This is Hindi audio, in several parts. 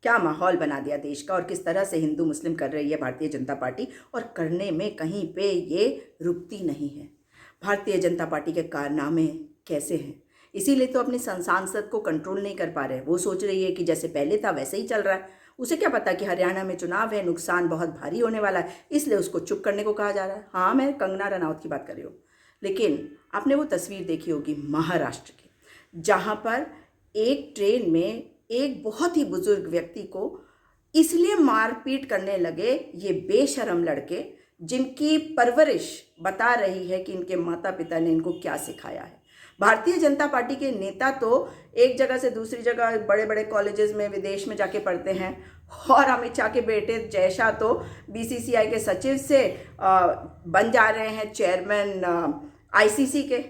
क्या माहौल बना दिया देश का, और किस तरह से हिंदू मुस्लिम कर रही है भारतीय जनता पार्टी, और करने में कहीं पे ये रुकती नहीं है। भारतीय जनता पार्टी के कारनामे कैसे हैं, इसीलिए तो अपने सांसद को कंट्रोल नहीं कर पा रहे। वो सोच रही है कि जैसे पहले था वैसे ही चल रहा है। उसे क्या पता कि हरियाणा में चुनाव है, नुकसान बहुत भारी होने वाला है, इसलिए उसको चुप करने को कहा जा रहा है। हाँ, मैं कंगना रनौत की बात कर रही हूँ। लेकिन आपने वो तस्वीर देखी होगी महाराष्ट्र की, जहाँ पर एक ट्रेन में एक बहुत ही बुजुर्ग व्यक्ति को इसलिए मारपीट करने लगे ये बेशरम लड़के, जिनकी परवरिश बता रही है कि इनके माता पिता ने इनको क्या सिखाया है। भारतीय जनता पार्टी के नेता तो एक जगह से दूसरी जगह बड़े बड़े कॉलेजेस में विदेश में जाके पढ़ते हैं, और अमित शाह के बेटे जय शाह तो बीसीसीआई के सचिव से बन जा रहे हैं चेयरमैन आईसीसी के,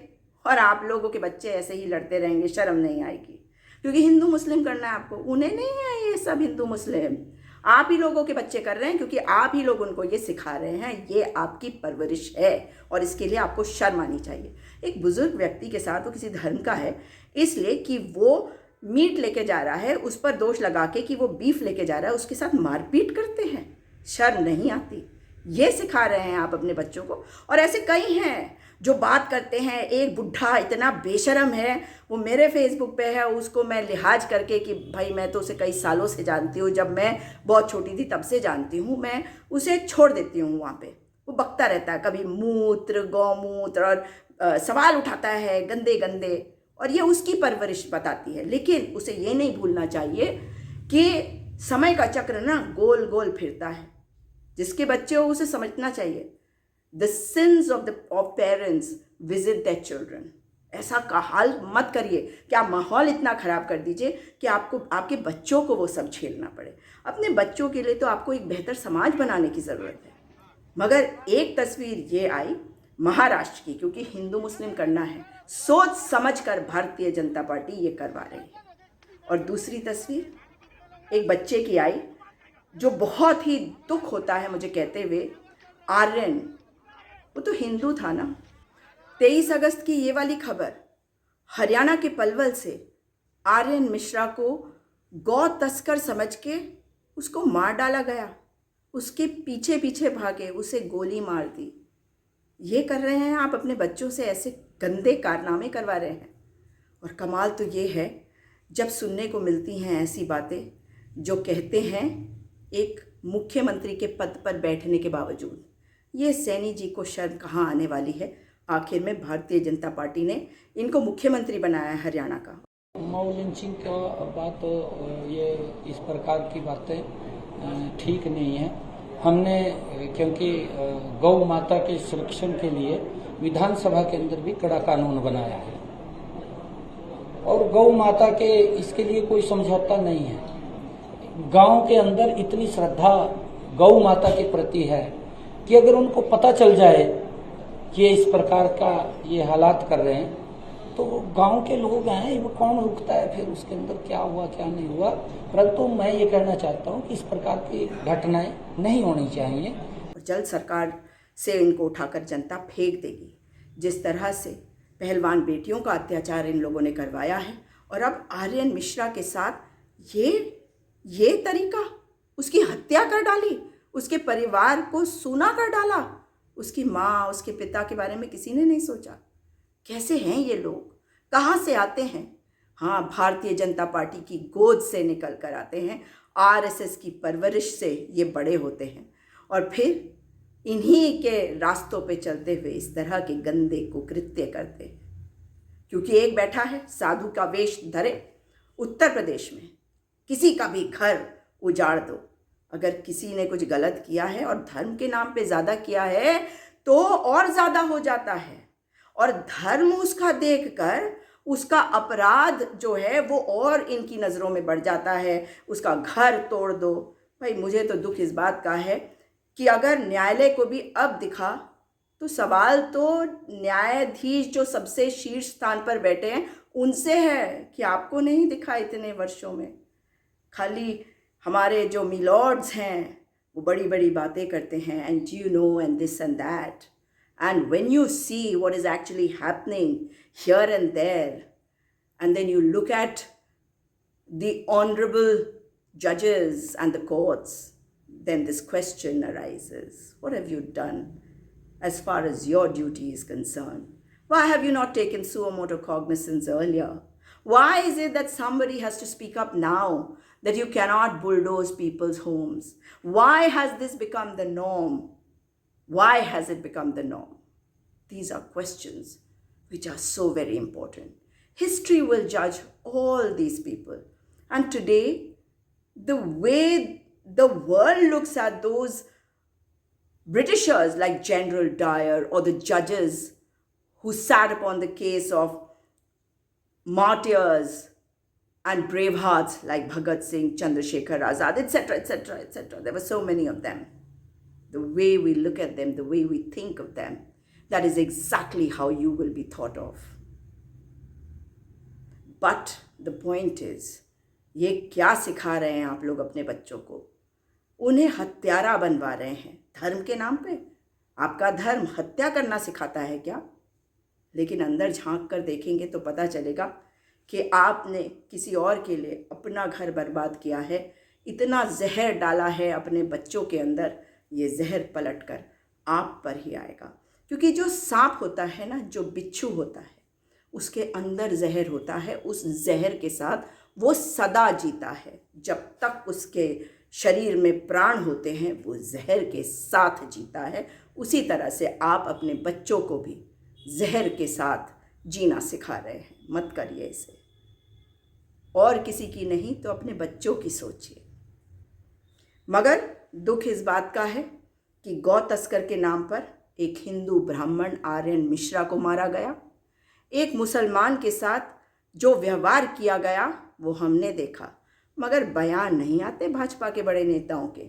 और आप लोगों के बच्चे ऐसे ही लड़ते रहेंगे, शर्म नहीं आएगी। क्योंकि हिंदू मुस्लिम करना है आपको, उन्हें नहीं है ये सब हिंदू मुस्लिम, आप ही लोगों के बच्चे कर रहे हैं, क्योंकि आप ही लोग उनको ये सिखा रहे हैं। ये आपकी परवरिश है और इसके लिए आपको शर्म आनी चाहिए। एक बुजुर्ग व्यक्ति के साथ, वो किसी धर्म का है इसलिए कि वो मीट लेके जा रहा है, उस पर दोष लगा के कि वो बीफ लेके जा रहा है, उसके साथ मारपीट करते हैं, शर्म नहीं आती। ये सिखा रहे हैं आप अपने बच्चों को। और ऐसे कई हैं जो बात करते हैं। एक बुढ़ा इतना बेशरम है, वो मेरे फेसबुक पे है, उसको मैं लिहाज करके कि भाई मैं तो उसे कई सालों से जानती हूँ, जब मैं बहुत छोटी थी तब से जानती हूँ, मैं उसे छोड़ देती हूँ वहाँ पे। वो बकता रहता है, कभी मूत्र गौमूत्र और सवाल उठाता है गंदे गंदे, और ये उसकी परवरिश बताती है। लेकिन उसे ये नहीं भूलना चाहिए कि समय का चक्र ना गोल गोल फिरता है। जिसके बच्चे हो उसे समझना चाहिए, the sins of parents visit that children. ऐसा का हाल मत करिए कि आप माहौल इतना ख़राब कर दीजिए कि आपको आपके बच्चों को वो सब झेलना पड़े। अपने बच्चों के लिए तो आपको एक बेहतर समाज बनाने की ज़रूरत है। मगर एक तस्वीर ये आई महाराष्ट्र की, क्योंकि हिंदू मुस्लिम करना है, सोच समझ कर भारतीय जनता पार्टी ये करवा रही है। और दूसरी तस्वीर एक बच्चे की आई, जो बहुत ही दुख होता है मुझे कहते हुए। आर्यन, वो तो हिंदू था ना। 23 अगस्त की ये वाली खबर, हरियाणा के पलवल से आर्यन मिश्रा को गौ तस्कर समझ के उसको मार डाला गया, उसके पीछे पीछे भागे, उसे गोली मार दी। ये कर रहे हैं आप अपने बच्चों से, ऐसे गंदे कारनामे करवा रहे हैं। और कमाल तो ये है जब सुनने को मिलती हैं ऐसी बातें, जो कहते हैं एक मुख्यमंत्री के पद पर बैठने के बावजूद। ये सैनी जी को शर्म कहाँ आने वाली है। आखिर में भारतीय जनता पार्टी ने इनको मुख्यमंत्री बनाया है हरियाणा का। मऊ लिंचिंग का बात, ये इस प्रकार की बातें ठीक नहीं है। हमने क्योंकि गौ माता के संरक्षण के लिए विधानसभा के अंदर भी कड़ा कानून बनाया है, और गौ माता के इसके लिए कोई समझौता नहीं है। गांव के अंदर इतनी श्रद्धा गौ माता के प्रति है कि अगर उनको पता चल जाए कि इस प्रकार का ये हालात कर रहे हैं, तो गांव के लोग हैं, वो कौन रुकता है फिर उसके अंदर क्या हुआ क्या नहीं हुआ। परंतु मैं ये कहना चाहता हूँ कि इस प्रकार की घटनाएं नहीं होनी चाहिए। जल्द सरकार से इनको उठाकर जनता फेंक देगी। जिस तरह से पहलवान बेटियों का अत्याचार इन लोगों ने करवाया है, और अब आर्यन मिश्रा के साथ ये तरीका, उसकी हत्या कर डाली, उसके परिवार को सूना कर डाला, उसकी माँ उसके पिता के बारे में किसी ने नहीं सोचा। कैसे हैं ये लोग, कहाँ से आते हैं? हाँ, भारतीय जनता पार्टी की गोद से निकल कर आते हैं, आरएसएस की परवरिश से ये बड़े होते हैं, और फिर इन्हीं के रास्तों पे चलते हुए इस तरह के गंदे कुकृत्य करते हैं। क्योंकि एक बैठा है साधु का वेश धरे, उत्तर प्रदेश में किसी का भी घर उजाड़ दो। अगर किसी ने कुछ गलत किया है और धर्म के नाम पे ज़्यादा किया है तो और ज़्यादा हो जाता है, और धर्म उसका देखकर उसका अपराध जो है वो और इनकी नज़रों में बढ़ जाता है। उसका घर तोड़ दो। भाई, मुझे तो दुख इस बात का है कि अगर न्यायालय को भी अब दिखा, तो सवाल तो न्यायाधीश जो सबसे शीर्ष स्थान पर बैठे हैं उनसे है कि आपको नहीं दिखा इतने वर्षों में। खाली हमारे जो मिलॉर्ड्स हैं वो बड़ी बड़ी बातें करते हैं, and you know and this and that, and when you see what is actually happening here and there, and then you look at the honourable judges and the courts, then this question arises: what have you done as far as your duty is concerned? Why have you not taken suo motu cognizance earlier? Why is it that somebody has to speak up now that you cannot bulldoze people's homes? Why has this become the norm? Why has it become the norm? These are questions which are so very important. History will judge all these people. And today, the way the world looks at those Britishers like General Dyer or the judges who sat upon the case of martyrs and bravehearts like Bhagat Singh, Chandrasekhar Azad, etc., etc., etc. There were so many of them. The way we look at them, the way we think of them, that is exactly how you will be thought of. But the point is, ये क्या सिखा रहे हैं आप लोग अपने बच्चों को? उन्हें हत्यारा बनवा रहे हैं धर्म के नाम पे। आपका धर्म हत्या करना सिखाता है क्या? लेकिन अंदर झांक कर देखेंगे तो पता चलेगा कि आपने किसी और के लिए अपना घर बर्बाद किया है, इतना जहर डाला है अपने बच्चों के अंदर, ये जहर पलट कर आप पर ही आएगा। क्योंकि जो सांप होता है ना, जो बिच्छू होता है, उसके अंदर जहर होता है, उस जहर के साथ वो सदा जीता है। जब तक उसके शरीर में प्राण होते हैं वो जहर के साथ जीता है। उसी तरह से आप अपने बच्चों को भी जहर के साथ जीना सिखा रहे हैं। मत करिए इसे, और किसी की नहीं तो अपने बच्चों की सोचिए। मगर दुख इस बात का है कि गौ तस्कर के नाम पर एक हिंदू ब्राह्मण आर्यन मिश्रा को मारा गया। एक मुसलमान के साथ जो व्यवहार किया गया वो हमने देखा, मगर बयान नहीं आते भाजपा के बड़े नेताओं के,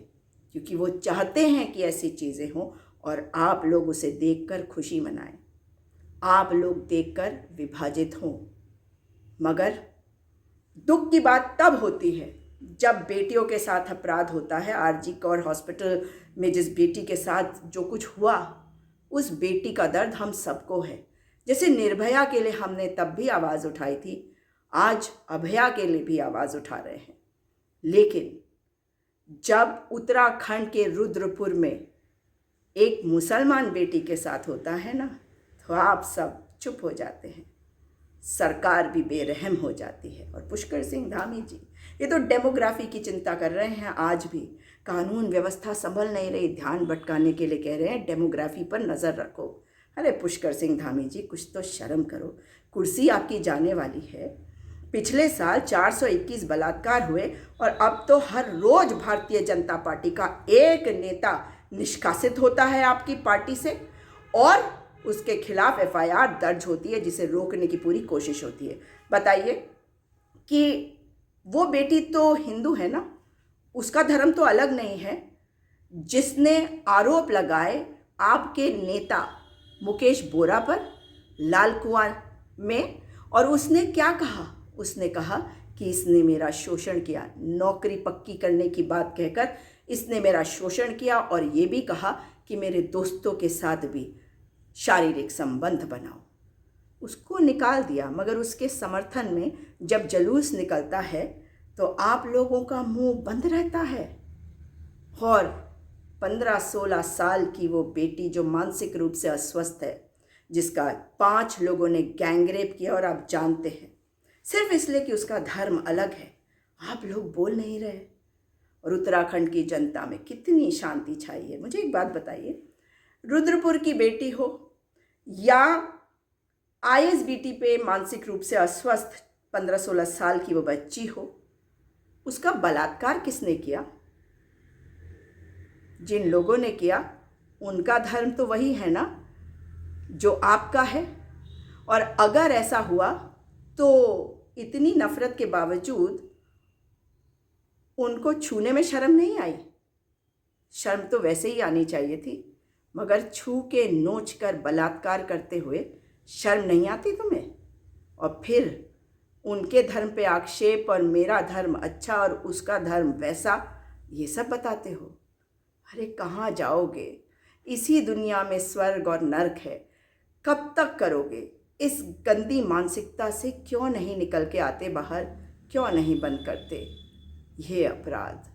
क्योंकि वो चाहते हैं कि ऐसी चीज़ें हों और आप लोग उसे देखकर खुशी मनाएं, आप लोग देखकर विभाजित हों। मगर दुख की बात तब होती है जब बेटियों के साथ अपराध होता है। आरजी कौर हॉस्पिटल में जिस बेटी के साथ जो कुछ हुआ, उस बेटी का दर्द हम सबको है। जैसे निर्भया के लिए हमने तब भी आवाज़ उठाई थी, आज अभया के लिए भी आवाज़ उठा रहे हैं। लेकिन जब उत्तराखंड के रुद्रपुर में एक मुसलमान बेटी के साथ होता है ना, तो आप सब चुप हो जाते हैं, सरकार भी बेरहम हो जाती है। और पुष्कर सिंह धामी जी ये तो डेमोग्राफी की चिंता कर रहे हैं। आज भी कानून व्यवस्था संभल नहीं रही, ध्यान भटकाने के लिए कह रहे हैं डेमोग्राफी पर नज़र रखो। अरे पुष्कर सिंह धामी जी, कुछ तो शर्म करो, कुर्सी आपकी जाने वाली है। पिछले साल 421 बलात्कार हुए और अब तो हर रोज भारतीय जनता पार्टी का एक नेता निष्कासित होता है आपकी पार्टी से, और उसके खिलाफ एफआईआर दर्ज होती है, जिसे रोकने की पूरी कोशिश होती है। बताइए कि वो बेटी तो हिंदू है ना, उसका धर्म तो अलग नहीं है। जिसने आरोप लगाए आपके नेता मुकेश बोरा पर लाल कुआं में, और उसने क्या कहा? उसने कहा कि इसने मेरा शोषण किया, नौकरी पक्की करने की बात कहकर इसने मेरा शोषण किया, और ये भी कहा कि मेरे दोस्तों के साथ भी शारीरिक संबंध बनाओ। उसको निकाल दिया, मगर उसके समर्थन में जब जुलूस निकलता है तो आप लोगों का मुंह बंद रहता है। और 15-16 साल की वो बेटी जो मानसिक रूप से अस्वस्थ है, जिसका 5 लोगों ने गैंगरेप किया, और आप जानते हैं सिर्फ इसलिए कि उसका धर्म अलग है, आप लोग बोल नहीं रहे। और उत्तराखंड की जनता में कितनी शांति छाई है। मुझे एक बात बताइए, रुद्रपुर की बेटी हो या आईएसबीटी पे मानसिक रूप से अस्वस्थ 15-16 साल की वो बच्ची हो, उसका बलात्कार किसने किया? जिन लोगों ने किया उनका धर्म तो वही है ना जो आपका है। और अगर ऐसा हुआ तो इतनी नफरत के बावजूद उनको छूने में शर्म नहीं आई? शर्म तो वैसे ही आनी चाहिए थी, मगर छू के नोच कर बलात्कार करते हुए शर्म नहीं आती तुम्हें? और फिर उनके धर्म पे आक्षेप, और मेरा धर्म अच्छा और उसका धर्म वैसा, ये सब बताते हो। अरे कहाँ जाओगे? इसी दुनिया में स्वर्ग और नरक है, कब तक करोगे? इस गंदी मानसिकता से क्यों नहीं निकल के आते बाहर, क्यों नहीं बंद करते? यह अपराध